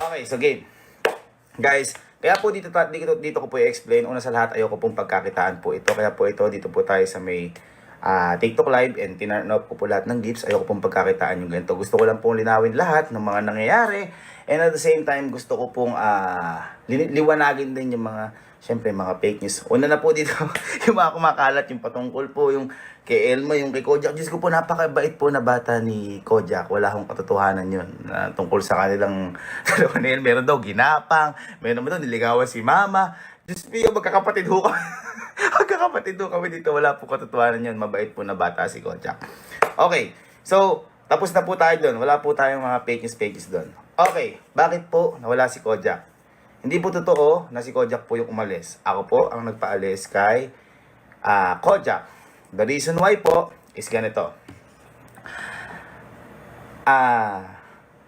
Okay, so game. Guys, kaya po dito ko po i-explain. Una sa lahat, ayoko pong pagkakitaan po ito. Kaya po ito, dito po tayo sa may TikTok live and tinurn off ko po lahat ng gifts. Ayoko pong pagkakitaan yung ganito. Gusto ko lang pong linawin lahat ng mga nangyayari. And at the same time, gusto ko pong liwanagin din yung mga, syempre, mga fake news. Una na po dito, yung mga kumakalat, yung patungkol po, yung kay Elma, yung kay Kojak. Diyos ko po, napakabait po na bata ni Kojak. Wala akong katotohanan yun. Tungkol sa kanilang dalawa na yun. Meron daw ginapang. Meron naman daw niligawan si Mama. Diyos ko, magkakapatid ho kami. Magkakapatid ho kami dito. Wala po katotohanan yun. Mabait po na bata si Kojak. Okay. So, tapos na po tayo doon. Wala po tayong mga fake news doon. Okay. Bakit po nawala si Kojak? Hindi po totoo na si Kojak po yung umalis. Ako po ang nagpaalis kay Kojak. The reason why po is ganito.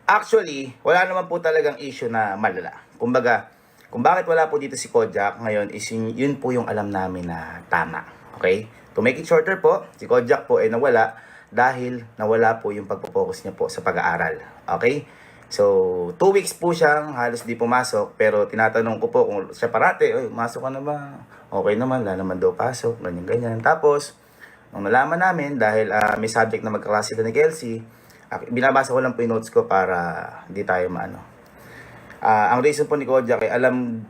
Actually, wala naman po talagang issue na malala. Kumbaga, kung bakit wala po dito si Kojak ngayon is yun po yung alam namin na tama. Okay? To make it shorter po, si Kojak po ay nawala dahil nawala po yung pagpo-focus niya po sa pag-aaral. Okay? So, 2 weeks po siyang halos di pumasok, pero tinatanong ko po kung siya parate, "Oy, masok ka na ba?" Okay naman, wala naman daw pasok, ganyan-ganyan. Tapos, nung nalaman namin, dahil may subject na magkaklase na ni Kelsey, binabasa ko lang po yung notes ko para hindi tayo maano. Ang reason po ni Kojak ay alam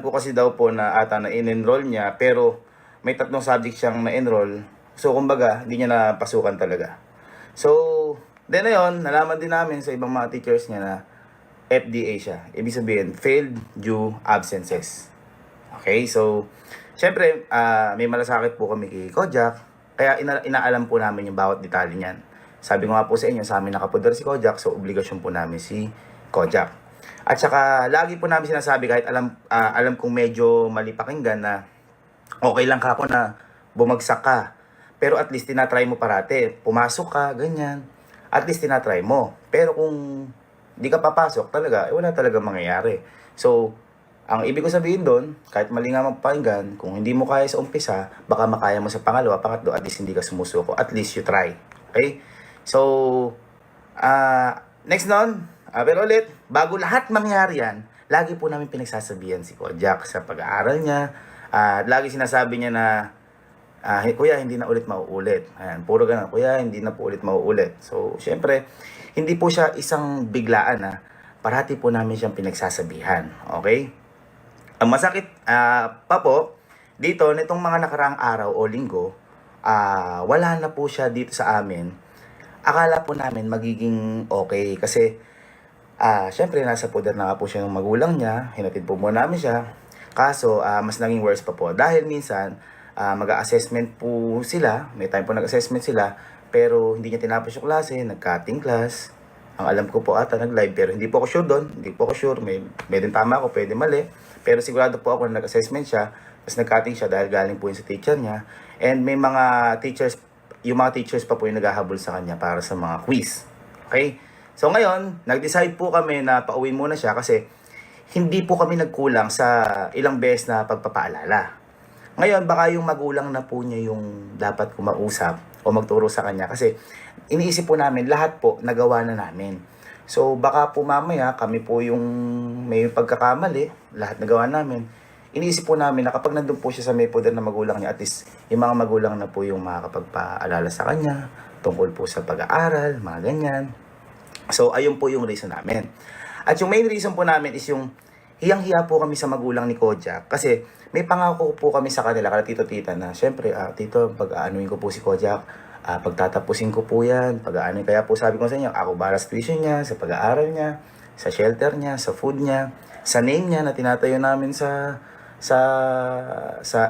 ko kasi daw po na ata na in-enroll niya, pero may 3 subject siyang na-enroll. So, kumbaga, hindi niya napasukan talaga. So, then na yun, nalaman din namin sa ibang mga teachers niya na FDA siya. Ibig sabihin, failed due absences. Okay, so, syempre, may malasakit po kami kay Kojak, kaya inaalam po namin yung bawat detalye niyan. Sabi ko nga po sa inyo, sa amin nakapundar si Kojak, so obligasyon po namin si Kojak. At saka, lagi po namin sinasabi, kahit alam kong medyo mali pakinggan na okay lang ka ako na bumagsak ka. Pero at least tinatry mo parate. Pumasok ka, ganyan. At least tinatry mo. Pero kung di ka papasok talaga, wala talaga mangyayari. So, ang ibig ko sabihin doon, kahit mali nga magpakinggan, kung hindi mo kaya sa umpisa, baka makaya mo sa pangalawa, pangatlo, at least hindi ka sumusuko. At least you try. Okay? So, next nun, pero ulit, bago lahat mangyari yan, lagi po namin pinagsasabihan si Kojak sa pag-aaral niya. Lagi sinasabi niya na, "Kuya, hindi na ulit mauulit." Ayan, puro ganun, "Kuya, hindi na po ulit mauulit." So, syempre, hindi po siya isang biglaan na parati po namin siyang pinagsasabihan. Okay? Ang masakit pa po, dito, nitong mga nakaraang araw o linggo, wala na po siya dito sa amin. Akala po namin magiging okay kasi, syempre, nasa poder na nga po siya ng magulang niya. Hinatid po muna namin siya. Kaso, mas naging worse pa po. Dahil minsan, mag-assessment po sila. May time po nag-assessment sila. Pero hindi niya tinapos yung klase. Nag-cutting class. Ang alam ko po ata nag-live. Pero hindi po ako sure doon. Hindi po ako sure. May din tama ako. Pwede mali. Pero sigurado po ako na nag-assessment siya. Tapos nag-cutting siya dahil galing po yun sa teacher niya. And may mga teachers, yung mga teachers pa po yung naghahabol sa kanya para sa mga quiz. Okay? So ngayon, nag-decide po kami na pauwi muna siya kasi hindi po kami nagkulang sa ilang beses na pagpapaalala. Ngayon, baka yung magulang na po niya yung dapat kumausap o magturo sa kanya kasi iniisip po namin lahat po nagawa na namin. So baka po mamaya kami po yung may pagkakamali, lahat nagawa namin. Iniisip po namin na kapag nandun po siya sa may poder na magulang niya, at least yung mga magulang na po yung makakapagpaalala sa kanya tungkol po sa pag-aaral, mga ganyan. So ayun po yung reason namin. At yung main reason po namin is yung hiyang-hiya po kami sa magulang ni Kojak kasi may pangako po kami sa kanila, kala tito-tita na syempre, tito, pag-aanuin ko po si Kojak, pagtatapusin ko po yan, pag-aanuin. Kaya po sabi ko sa inyo, ako para sa tuition niya, sa pag-aaral niya, sa shelter niya, sa food niya, sa name niya na tinatayo namin sa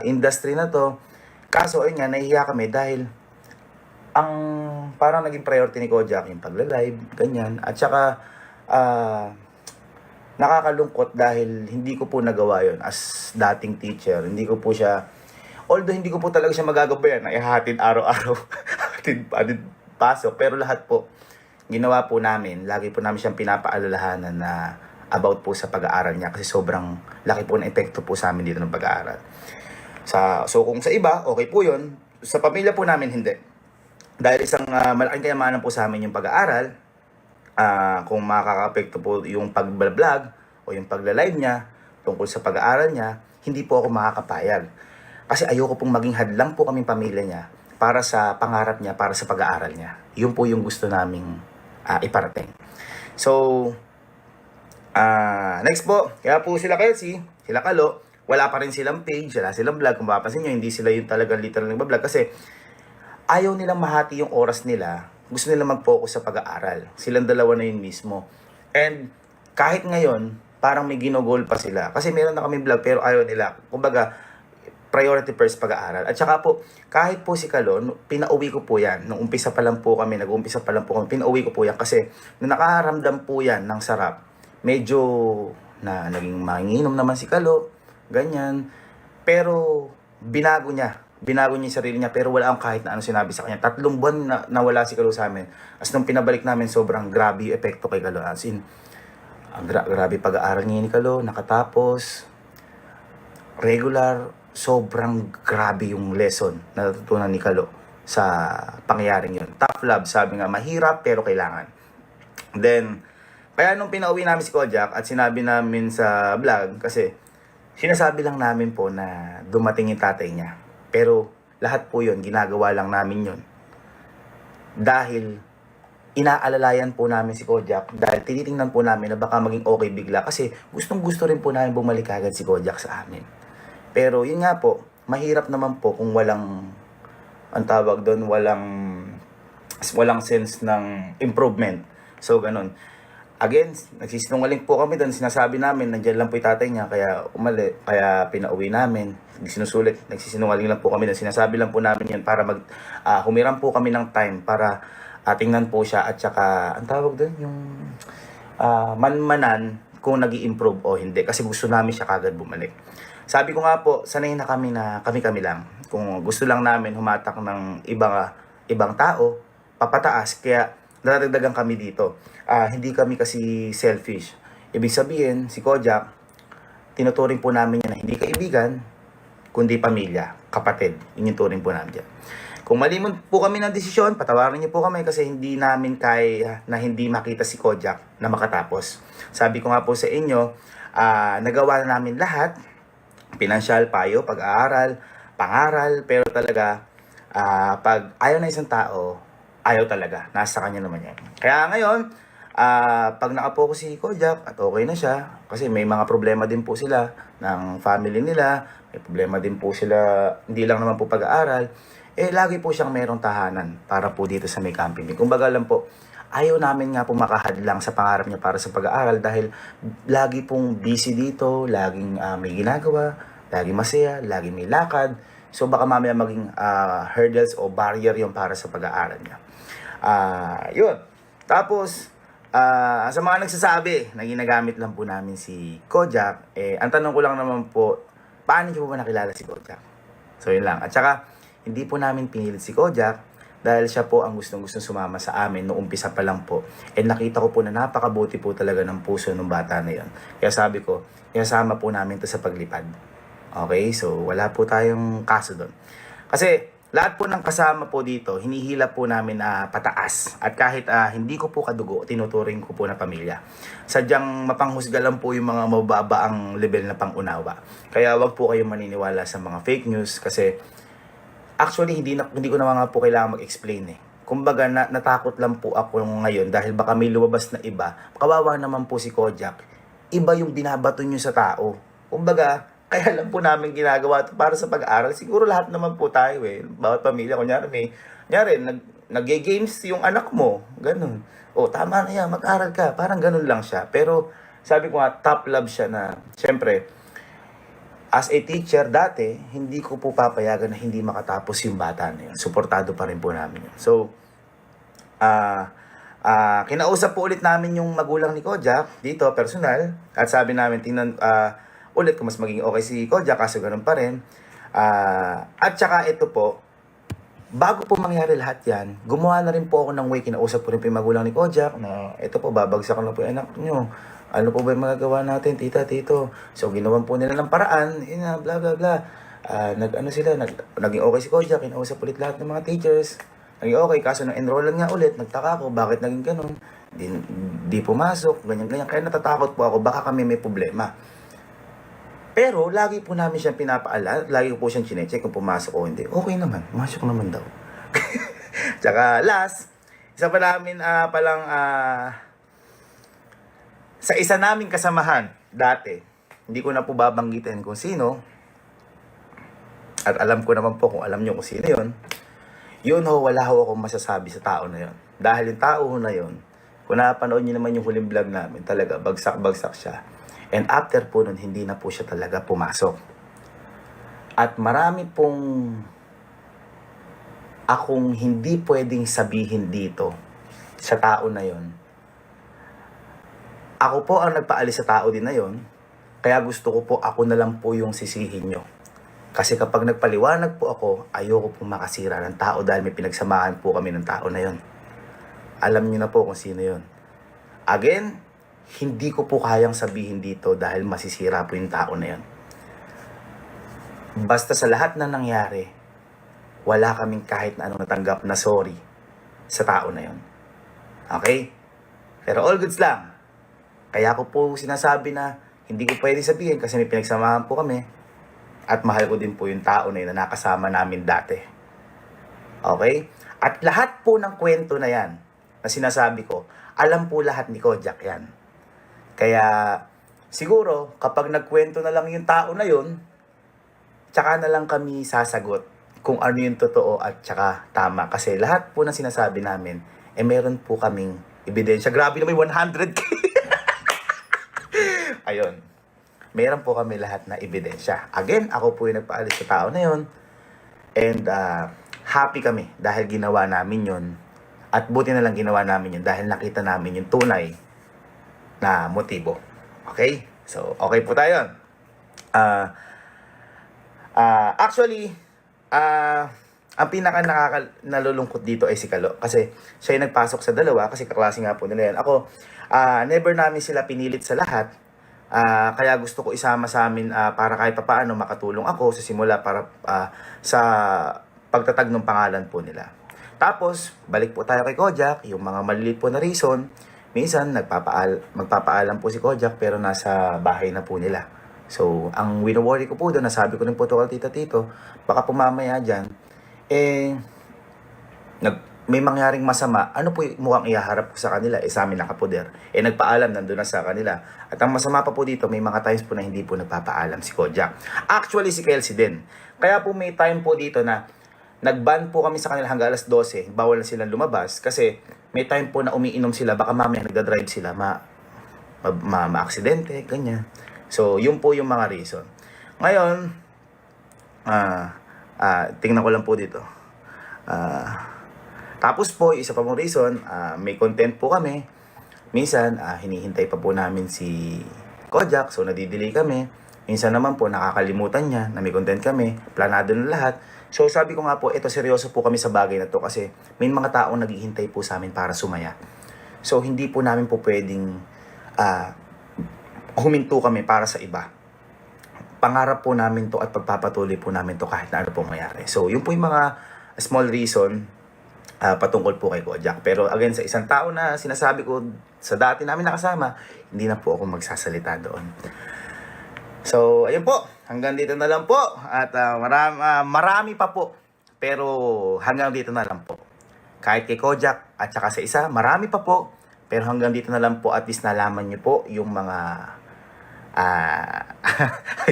industry na to. Kaso ayun nga, nahihiya kami dahil ang parang naging priority ni Kojak yung pagla-live, ganyan. At saka, nakakalungkot dahil hindi ko po nagawa yon as dating teacher. Hindi ko po siya, although hindi ko po talaga siya magagabayan na ihatid araw-araw, hatid pasok. Pero lahat po, ginawa po namin, lagi po namin siyang pinapaalalahanan na about po sa pag-aaral niya kasi sobrang laki po ng epekto po sa amin dito ng pag-aaral. So kung sa iba, okay po yun. Sa pamilya po namin, hindi. Dahil isang malaking kayamanan po sa amin yung pag-aaral, kung makaka-apekto po yung pag-vlog o yung pagla-live niya tungkol sa pag-aaral niya, hindi po ako makakapayag. Kasi ayoko pong maging hadlang po kaming pamilya niya para sa pangarap niya, para sa pag-aaral niya. Yun po yung gusto naming iparating. So, next po, kaya po sila Kelsey, sila Kalo, wala pa rin silang page, wala silang vlog. Kung mapapansin nyo, hindi sila yung talagang literal nag-vlog kasi ayaw nilang mahati yung oras nila. Gusto nila mag-focus sa pag-aaral. Silang dalawa na yun mismo. And kahit ngayon, parang may ginogol pa sila. Kasi meron na kami vlog pero ayaw nila. Kumbaga, priority first pag-aaral. At saka po, kahit po si Kalon, pinauwi ko po yan. Nung umpisa pa lang po kami, nag-umpisa pa lang po kami, pinauwi ko po yan. Kasi nung nakaramdam po yan ng sarap, medyo na naging manginom naman si Kalo, ganyan. Pero binago niya yung sarili niya, pero wala akong kahit na ano sinabi sa kanya. 3 buwan na nawala si Kalo sa amin. As nung pinabalik namin, sobrang grabe yung epekto kay Kalo. As in, grabe pag-aaral niya ni Kalo, nakatapos, regular, sobrang grabe yung lesson na natutunan ni Kalo sa pangyayaring yun. Tough love, sabi nga, mahirap pero kailangan. Then, kaya nung pinauwi namin si Kojak at sinabi namin sa vlog, kasi sinasabi lang namin po na dumating yung tatay niya. Pero lahat po yun, ginagawa lang namin yun. Dahil inaalalayan po namin si Kojak, dahil tinitingnan po namin na baka maging okay bigla. Kasi gustong gusto rin po namin bumalik agad si Kojak sa amin. Pero yun nga po, mahirap naman po kung walang, ang tawag doon, walang sense ng improvement. So ganun. Again, nagsisinungaling po kami doon, sinasabi namin, nandiyan lang po yung tatay niya, kaya kaya pinauwi namin, sinusulit, nagsisinungaling lang po kami doon, sinasabi lang po namin yun para humiram po kami ng time para tingnan po siya at saka, ang tawag doon, yung manmanan kung nag-i-improve o hindi, kasi gusto namin siya kagad bumalik. Sabi ko nga po, sanay na kami lang. Kung gusto lang namin humatak ng ibang tao, papataas, kaya nadadagdagan kami dito. Hindi kami kasi selfish. Ibig sabihin, si Kojak, tinuturing po namin yan na hindi kaibigan, kundi pamilya, kapatid. Yun yung turing po namin dyan. Kung mali po kami ng desisyon, patawarin niyo po kami kasi hindi namin kaya na hindi makita si Kojak na makatapos. Sabi ko nga po sa inyo, nagawa na namin lahat, pinansyal, payo, pag-aaral, pangaral, pero talaga, pag ayaw na isang tao, ayaw talaga. Nasa kanya naman yan. Kaya ngayon, pag nakapokus si Kojak at okay na siya, kasi may mga problema din po sila ng family nila, may problema din po sila, hindi lang naman po pag-aaral, lagi po siyang merong tahanan para po dito sa may camping. Kumbaga lang po, ayaw namin nga po makahadlang sa pangarap niya para sa pag-aaral dahil lagi pong busy dito, laging may ginagawa, lagi masaya, lagi may lakad. So baka mamaya maging hurdles o barrier yung para sa pag-aaral niya. Yun. Tapos, sa mga nagsasabi na ginagamit lang po namin si Kojak, ang tanong ko lang naman po, paano niyo po ba nakilala si Kojak? So yun lang. At saka, hindi po namin pinilit si Kojak dahil siya po ang gustong-gustong sumama sa amin noong umpisa pa lang po. And nakita ko po na napakabuti po talaga ng puso ng bata na yun. Kaya sabi ko, kasama po namin to sa paglipad. Okay? So, wala po tayong kaso doon. Kasi, lahat po ng kasama po dito, hinihila po namin na pataas. At kahit hindi ko po kadugo, tinuturing ko po na pamilya. Sadyang mapanghusga lang po yung mga mababa ang level na pangunawa. Kaya wag po kayong maniniwala sa mga fake news kasi actually hindi ko na nga po kailangan mag-explain eh. Kumbaga natakot lang po ako ngayon dahil baka may lumabas na iba. Kawawa naman po si Kojak. Iba yung binabato nyo sa tao. Kumbaga, kaya lang po namin ginagawa ito para sa pag-aaral. Siguro lahat naman po tayo eh. Bawat pamilya, kunyari nag-games yung anak mo. Ganun. O, tama na yan, mag-aral ka. Parang ganun lang siya. Pero, sabi ko nga, top love siya na, syempre, as a teacher dati, hindi ko po papayagan na hindi makatapos yung bata na yun. Suportado pa rin po namin yun. So, kinausap po ulit namin yung magulang ni Kojak dito, personal. At sabi namin, tingnan, ulit kung mas maging okay si Kojak, kaso ganun pa rin. At saka ito po, bago po mangyari lahat yan, gumawa na rin po ako ng way, kinausap po rin po yung magulang ni Kojak na ito po, babagsak na po yung anak nyo. Ano po ba yung magagawa natin, tita, tito? So, ginawan po nila ng paraan, bla bla bla. Naging okay si Kojak, kinausap ulit lahat ng mga teachers. Naging okay, kaso na-enrollan nga ulit, nagtaka ako, bakit naging ganun? di pumasok, ganyan-ganyan. Kaya natatakot po ako, baka kami may problema. Pero, lagi po namin siyang pinapaalala, lagi ko po siyang chinecheck kung pumasok o hindi. Okay naman, pumasok naman daw. Tsaka last, isa pa namin sa isa naming kasamahan dati, hindi ko na po babanggitin kung sino, at alam ko naman po kung alam nyo kung sino yun ho, wala ho akong masasabi sa tao na yun. Dahil yung tao ho na yun, kung napanood nyo naman yung huling vlog namin, talaga bagsak-bagsak siya. And after po nun, hindi na po siya talaga pumasok. At marami pong akong hindi pwedeng sabihin dito sa tao na yon. Ako po ang nagpaalis sa tao din na yon, kaya gusto ko po ako na lang po yung sisihin nyo. Kasi kapag nagpaliwanag po ako, ayoko po makasira ng tao dahil may pinagsamahan po kami ng tao na yon. Alam niyo na po kung sino yon. Again, hindi ko po kayang sabihin dito dahil masisira po yung tao na yon. Basta sa lahat na nangyari, wala kaming kahit na anong natanggap na sorry sa tao na yon. Okay? Pero all goods lang. Kaya ko po sinasabi na hindi ko pwede sabihin kasi may pinagsamahan po kami. At mahal ko din po yung tao na yun na nakasama namin dati. Okay? At lahat po ng kwento na yan, na sinasabi ko, alam po lahat ni Kojak yan. Kaya, siguro, kapag nagkwento na lang yung tao na yun, tsaka na lang kami sasagot kung ano yung totoo at tsaka tama. Kasi lahat po na sinasabi namin, meron po kaming ebidensya. Grabe na may 100k! Ayun. Meron po kami lahat na ebidensya. Again, ako po yung nagpaalis sa tao na yun. And happy kami dahil ginawa namin yun. At buti na lang ginawa namin yun dahil nakita namin yung tunay na motibo. Okay? So, okay po tayo. Actually, ang pinaka nalulungkot dito ay si Kalo. Kasi siya yung nagpasok sa dalawa kasi kaklase nga po nila yan. Ako, never namin sila pinilit sa lahat. Kaya gusto ko isama sa amin para kahit papaano makatulong ako sa simula para sa pagtatag ng pangalan po nila. Tapos, balik po tayo kay Kojak, yung mga maliliit po na reason, minsan magpapaalam po si Kojak pero nasa bahay na po nila. So, ang wino-worry ko po doon, nasabi ko rin po ito kay tita-tito, baka pumamaya dyan, may mangyaring masama, ano po mukhang ihaharap ko sa kanila, sa amin nakapoder. Nagpaalam, nandun na sa kanila. At ang masama pa po dito, may mga times po na hindi po nagpapaalam si Kojak. Actually, si Kelsey din. Kaya po may time po dito na nag-ban po kami sa kanila hanggang alas 12, bawal na silang lumabas. Kasi may time po na umiinom sila, baka mamaya nagdadrive sila, ma-aksidente, ganyan. So, yun po yung mga reason. Ngayon, tingnan ko lang po dito. Tapos po, isa pa pong reason, may content po kami. Minsan, hinihintay pa po namin si Kojak, so nadidelay kami. Minsan naman po, nakakalimutan niya na may content kami, planado na lahat. So sabi ko nga po, ito seryoso po kami sa bagay na to kasi may mga taong naghihintay po sa amin para sumaya. So hindi po namin po pwedeng huminto kami para sa iba. Pangarap po namin to at pagpapatuloy po namin to kahit na ano po mayari. So yun po yung mga small reason patungkol po kay Kojak. Pero again, sa isang tao na sinasabi ko sa dati namin nakasama, hindi na po ako magsasalita doon. So, ayun po. Hanggang dito na lang po. At marami pa po. Pero hanggang dito na lang po. Kahit kay Kojak at saka sa isa, marami pa po. Pero hanggang dito na lang po. At least nalaman niyo po yung mga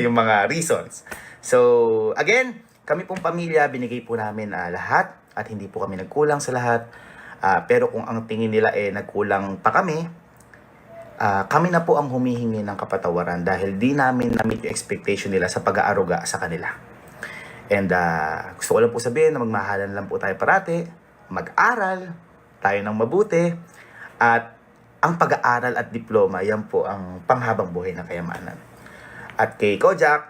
yung mga reasons. So, again, kami pong pamilya, binigay po namin lahat. At hindi po kami nagkulang sa lahat. Pero kung ang tingin nila nagkulang pa kami na po ang humihingi ng kapatawaran dahil di namin na-meet yung expectation nila sa pag-aaruga sa kanila. And gusto ko lang po sabihin na magmahalan lang po tayo parati, mag-aral tayo ng mabuti, at ang pag-aaral at diploma, yan po ang panghabang buhay na kayamanan. At kay Kojak,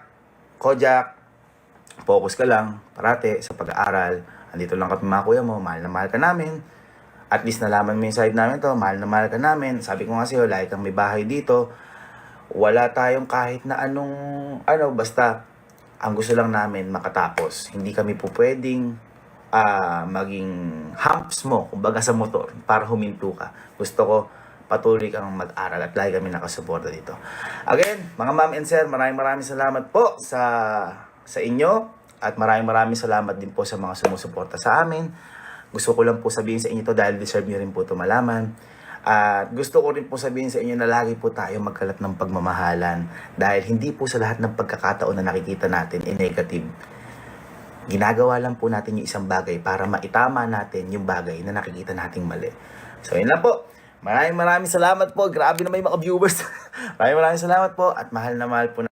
focus ka lang parati sa pag-aaral. Andito lang kami mga kuya mo, mahal na mahal ka namin. At least nalaman mo yung side namin to, mahal na mahal ka namin. Sabi ko nga sa'yo, like kang may bahay dito. Wala tayong kahit na basta ang gusto lang namin makatapos. Hindi kami po pwedeng maging humps mo, kumbaga sa motor, para huminto ka. Gusto ko patuloy kang mag-aral at lagi kami nakasuporta dito. Again, mga ma'am and sir, maraming salamat po sa inyo at maraming salamat din po sa mga sumusuporta sa amin. Gusto ko lang po sabihin sa inyo to dahil deserve nyo rin po ito malaman. At gusto ko rin po sabihin sa inyo na lagi po tayo magkalat ng pagmamahalan dahil hindi po sa lahat ng pagkakataon na nakikita natin negative. Ginagawa lang po natin yung isang bagay para maitama natin yung bagay na nakikita nating mali. So yun lang po. Maraming salamat po. Grabe naman yung mga viewers. maraming salamat po at mahal na mahal po